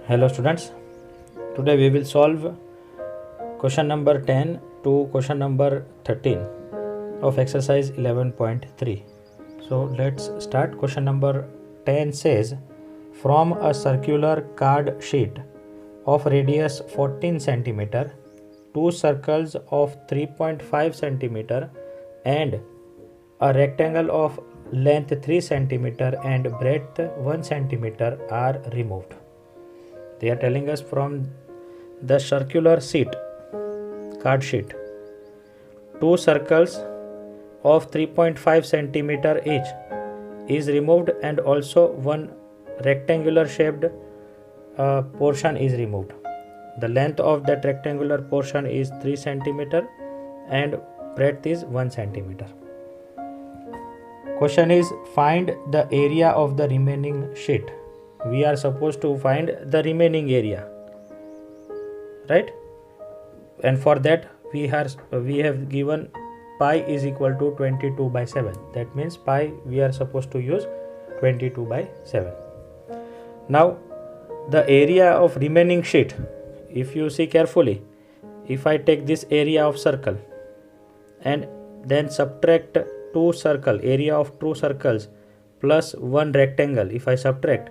Hello students, today we will solve question number 10 to question number 13 of exercise 11.3. So let's start. Question number 10 says, from a circular card sheet of radius 14 cm, two circles of 3.5 cm and a rectangle of length 3 cm and breadth 1 cm are removed. They are telling us from the circular card sheet, two circles of 3.5 centimeter each is removed and also one rectangular shaped portion is removed. The length of that rectangular portion is 3 centimeter and breadth is 1 centimeter. Question is, find the area of the remaining sheet. We are supposed to find the remaining area, right? And for that we have given pi is equal to 22 by 7. That means pi we are supposed to use 22 by 7. Now the area of remaining sheet, if you see carefully, if I take this area of circle and then subtract area of two circles plus one rectangle, if I subtract,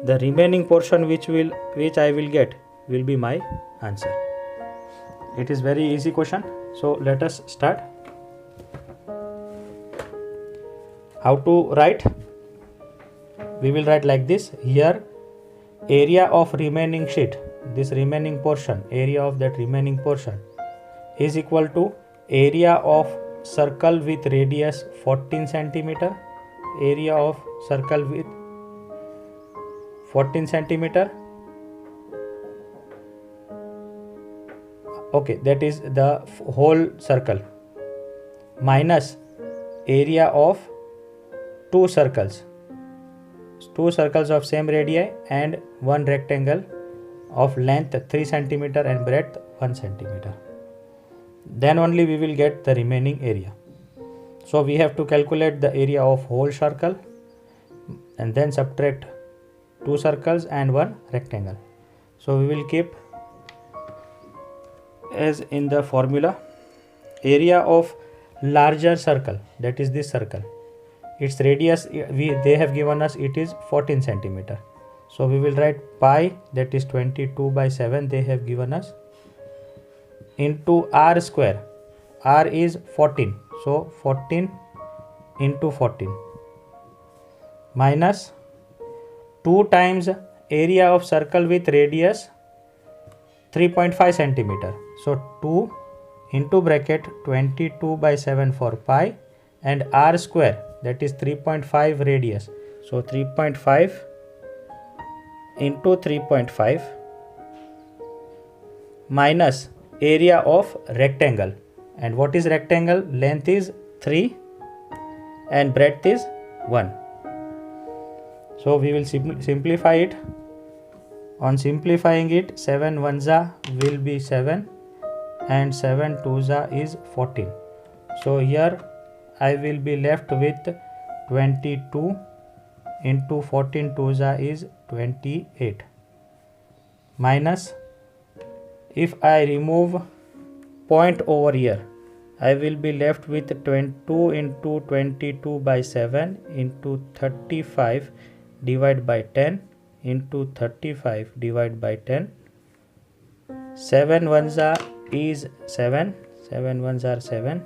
the remaining portion which I will get will be my answer. It is very easy question. So let us start. How to write? We will write like this. Here area of remaining sheet, this remaining portion, area of that remaining portion is equal to area of circle with radius 14 centimeter, area of circle with 14 centimeter. Okay, that is the whole circle, minus area of two circles of same radii and one rectangle of length 3 centimeter and breadth 1 centimeter. Then only we will get the remaining area. So we have to calculate the area of whole circle and then subtract two circles and one rectangle. So we will keep as in the formula, area of larger circle, that is this circle, its radius they have given us, it is 14 centimeter. So we will write pi, that is 22 by 7 they have given us, into r square. R is 14, so 14 into 14 minus 2 times area of circle with radius 3.5 centimeter. So 2 into bracket 22 by 7 for pi and r square, that is 3.5 radius. So 3.5 into 3.5 minus area of rectangle. And what is rectangle? Length is 3 and breadth is 1. So we will simplify it. On simplifying it, 7 1za will be 7 and 7 2za is 14. So here I will be left with 22 into 14 2za is 28 minus, if I remove point over here, I will be left with 22 into 22 by 7 into 35 divided by 10 into 35 divided by 10. 7 1s is 7, 7 1s are 7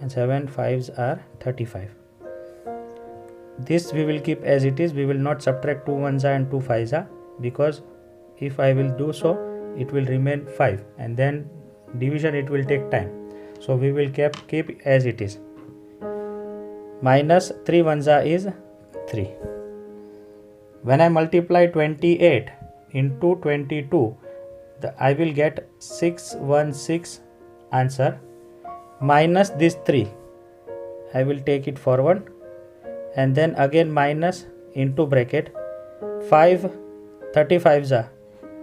and 7 5s are 35. This we will keep as it is. We will not subtract 2 1s and 2 5s, because if I will do so, it will remain 5 and then division it will take time. So we will keep as it is. Minus 3 1s is 3. When I multiply 28 into 22, I will get 616 answer, minus this 3. I will take it forward and then again minus into bracket 5 35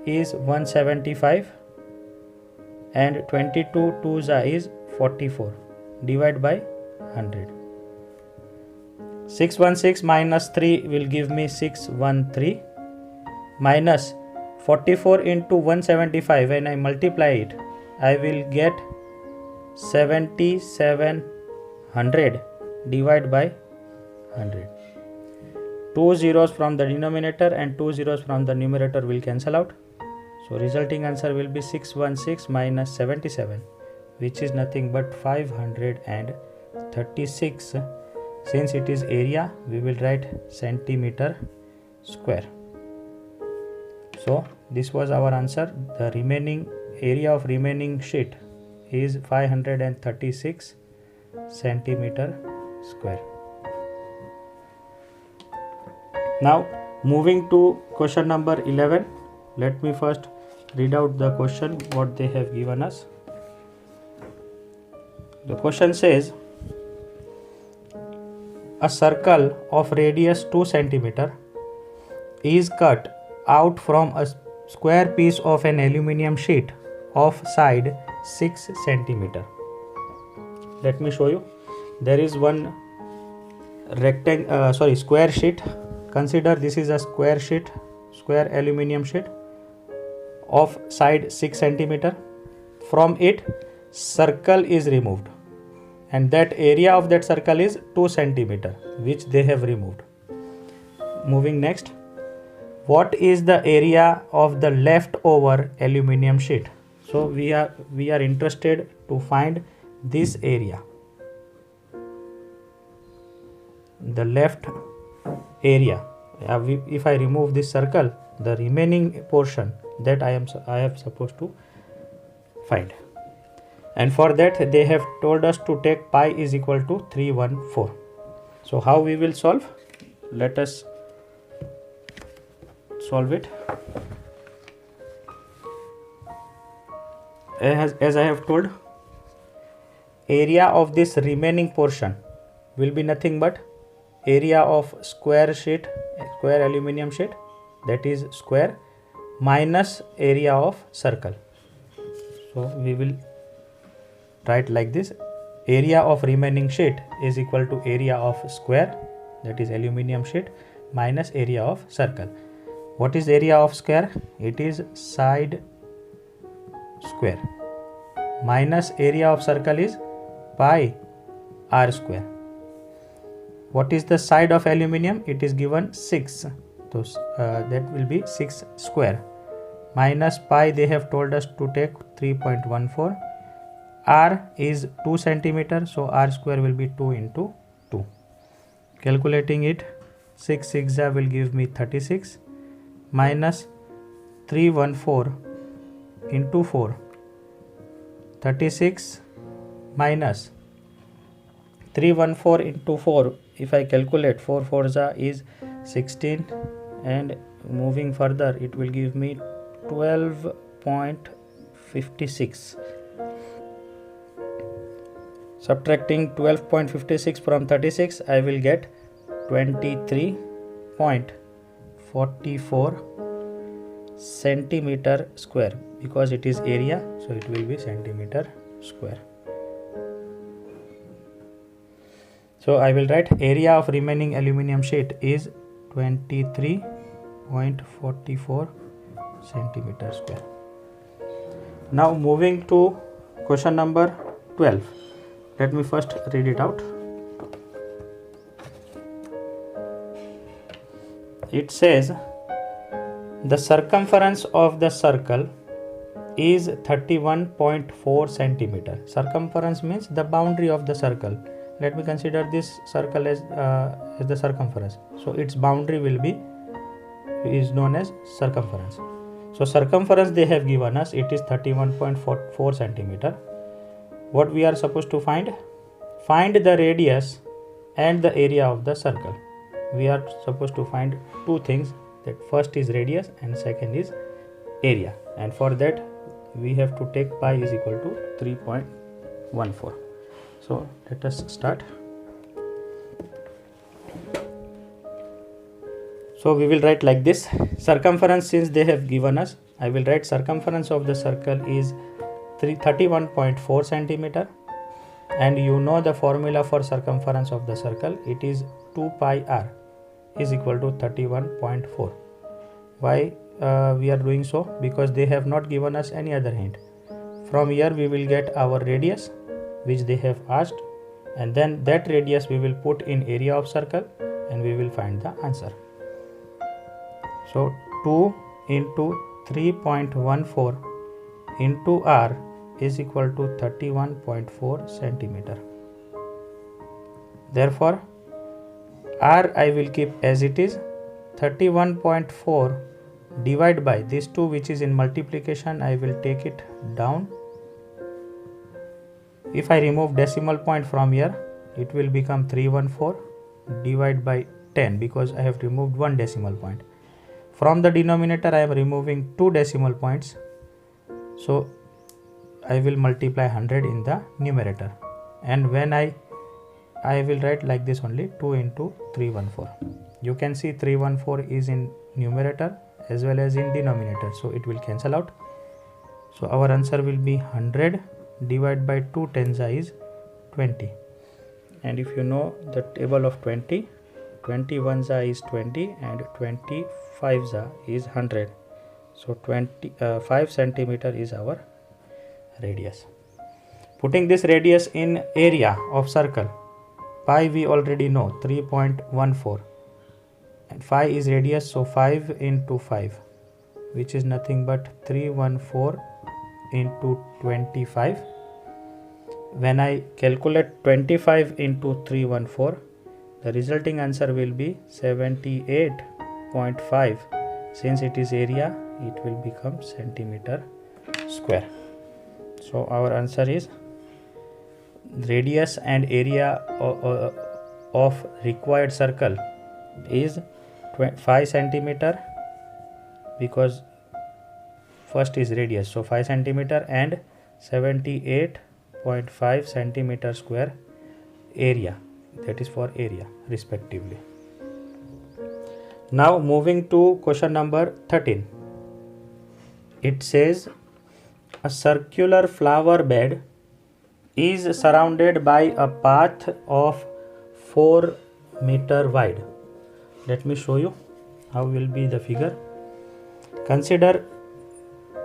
is 175 and 22 2 is 44, divide by 100. 616 minus 3 will give me 613 minus 44 into 175, when I multiply it, I will get 7700 divided by 100. 2 zeros from the denominator and 2 zeros from the numerator will cancel out. So resulting answer will be 616 minus 77, which is nothing but 536. Since it is area, we will write centimeter square. So this was our answer. The remaining area of remaining sheet is 536 centimeter square. Now moving to question number 11. Let me first read out the question what they have given us. The question says, a circle of radius 2 cm is cut out from a square piece of an aluminium sheet of side 6 cm. Let me show you. There is one square sheet. Consider this is a square sheet, square aluminium sheet of side 6 cm. From it, circle is removed, and that area of that circle is 2 cm, which they have removed. Moving next, what is the area of the leftover aluminium sheet? So we are interested to find this area, the left area. If I remove this circle, the remaining portion that I have supposed to find, and for that they have told us to take pi is equal to 314. So how we will solve? Let us solve it. As I have told, area of this remaining portion will be nothing but area of square aluminium sheet, that is square, minus area of circle. So we will write like this: area of remaining sheet is equal to area of square, that is aluminium sheet, minus area of circle. What is area of square? It is side square, minus area of circle is pi r square. What is the side of aluminium? It is given 6, so that will be 6 square, minus pi they have told us to take 3.14. R is 2 cm, so r square will be 2 into 2. Calculating it, 6 6 will give me 36, minus 314 into 4, 36, minus 314 into 4. If I calculate, 4 4 is 16, and moving further it will give me 12.56. Subtracting 12.56 from 36, I will get 23.44 centimeter square, because it is area, so it will be centimeter square. So I will write area of remaining aluminium sheet is 23.44 centimeter square. Now moving to question number 12. Let me first read it out. It says, the circumference of the circle is 31.4 centimeter. Circumference means the boundary of the circle. Let me consider this circle as the circumference. So its boundary is known as circumference. So circumference they have given us, it is 31.4 centimeter. What we are supposed to find? Find the radius and the area of the circle. We are supposed to find two things, that first is radius and second is area, and for that we have to take pi is equal to 3.14. So let us start. So we will write like this: circumference, since they have given us, I will write circumference of the circle is 31.4 centimeter, and you know the formula for circumference of the circle, it is 2 pi r is equal to 31.4. Why we are doing so? Because they have not given us any other hint. From here we will get our radius which they have asked, and then that radius we will put in area of circle and we will find the answer. So 2 into 3.14 into r is equal to 31.4 centimeter. Therefore r I will keep as it is. 31.4 divided by this 2 which is in multiplication, I will take it down. If I remove decimal point from here, it will become 314 divided by 10 because I have removed one decimal point. From the denominator I am removing 2 decimal points, so I will multiply 100 in the numerator, and when I will write like this only, 2 into 314. You can see 314 is in numerator as well as in denominator, so it will cancel out. So our answer will be 100 divided by 2 tens is 20. And if you know the table of 20, 21 is 20 and 25 is 100. So 5 centimeter is our radius. Putting this radius in area of circle, pi we already know 3.14 and 5 is radius, so 5 into 5 which is nothing but 314 into 25. When I calculate 25 into 314, the resulting answer will be 78.5. Since it is area, it will become centimeter square. So our answer is radius and area of required circle is 5 centimeter, because first is radius, so 5 centimeter, and 78.5 centimeter square area, that is for area respectively. Now moving to question number 13. It says a circular flower bed is surrounded by a path of 4 meter wide. Let me show you how will be the figure. Consider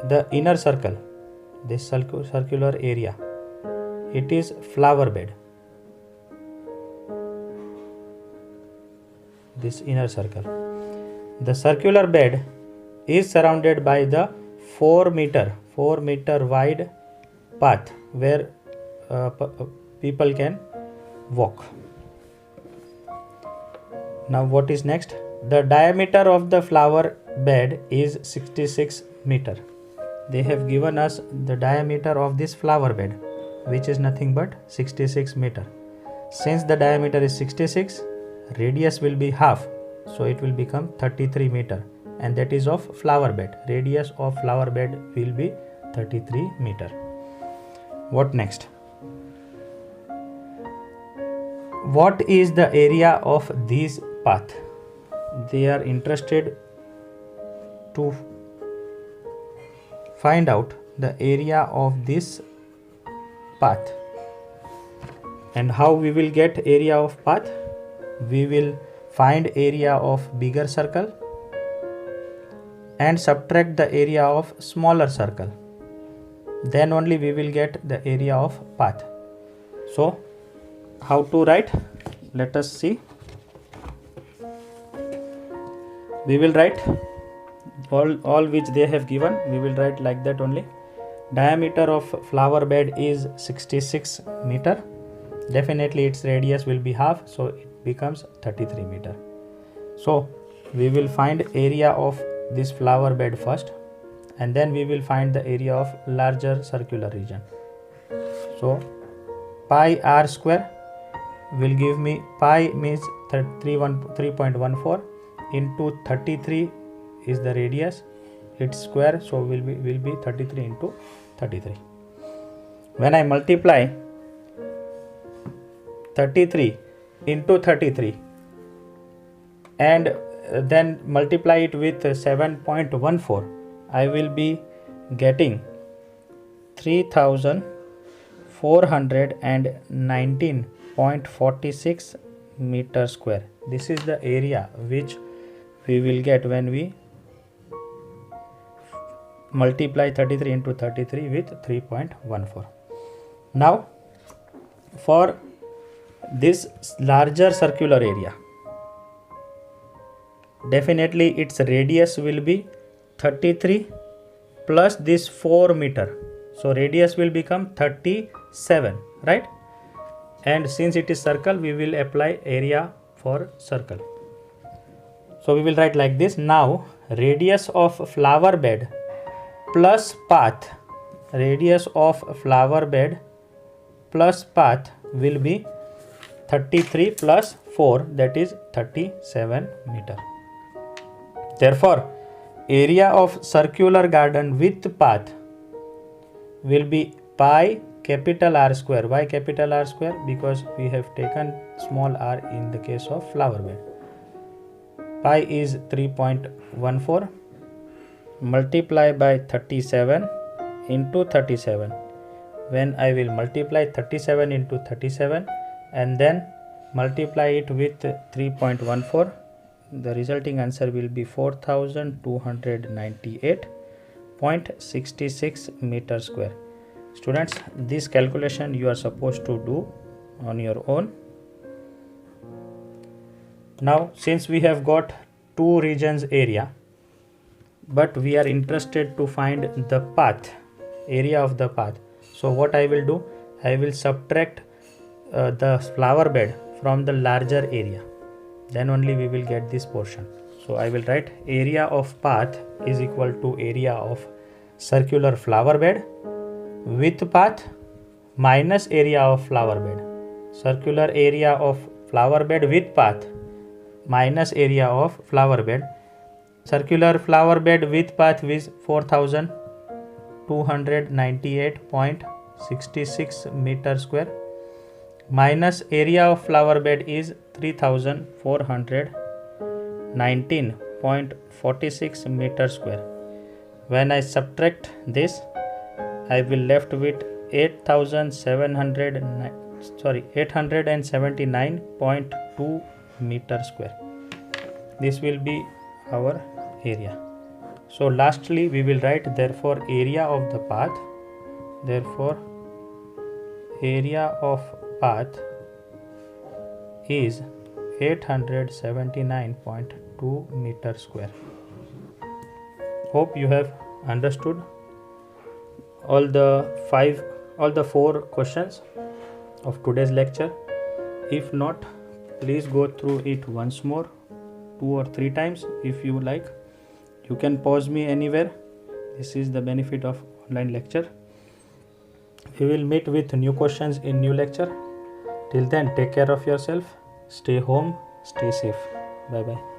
the inner circle, this circular area. It is flower bed. This inner circle. The circular bed is surrounded by the 4 meter wide path where people can walk. Now what is next? The diameter of the flower bed is 66 meter. They have given us the diameter of this flower bed, which is nothing but 66 meter. Since the diameter is 66, radius will be half, so it will become 33 meter, and that is of flower bed. Radius of flower bed will be 33 meter. What next? What is the area of this path? They are interested to find out the area of this path. And how we will get area of path? We will find area of bigger circle and subtract the area of smaller circle. Then only we will get the area of path. So how to write? Let us see. We will write all which they have given. We will write like that only. Diameter of flower bed is 66 meter. Definitely its radius will be half, so it becomes 33 meter. So we will find area of this flower bed first, and then we will find the area of larger circular region. So pi r square will give me, pi means 3.14 into 33 is the radius, its square, so will be 33 into 33. When I multiply 33 into 33 and then multiply it with 7.14, I will be getting 3419.46 meter square. This is the area which we will get when we multiply 33 into 33 with 3.14. Now for this larger circular area, definitely its radius will be 33 plus this 4 meter. So radius will become 37, right? And since it is circle, we will apply area for circle. So we will write like this. Now radius of flower bed plus path, radius of flower bed plus path will be 33 plus 4, that is 37 meter. Therefore area of circular garden with path will be pi capital R square. Why capital R square? Because we have taken small r in the case of flower bed. Pi is 3.14 multiply by 37 into 37. When I will multiply 37 into 37 and then multiply it with 3.14, the resulting answer will be 4298.66 meter square. Students, this calculation you are supposed to do on your own. Now since we have got two regions area, but we are interested to find the path, area of the path. So what I will do, I will subtract the flower bed from the larger area, then only we will get this portion. So I will write area of path is equal to area of circular flower bed with path minus area of flower bed. Circular area of flower bed with path minus area of flower bed. Circular flower bed with path is 4298.66 meter square minus area of flower bed is 3419.46 meter square. When I subtract this, I will left with 879.2 meter square. This will be our area. So lastly we will write therefore area of the path, therefore area of path is 879.2 meter square. Hope you have understood all the 4 questions of today's lecture. If not, please go through it once more, 2 or 3 times if you like. You can pause me anywhere. This is the benefit of online lecture. We will meet with new questions in new lecture. Till then, take care of yourself. Stay home. Stay safe. Bye bye.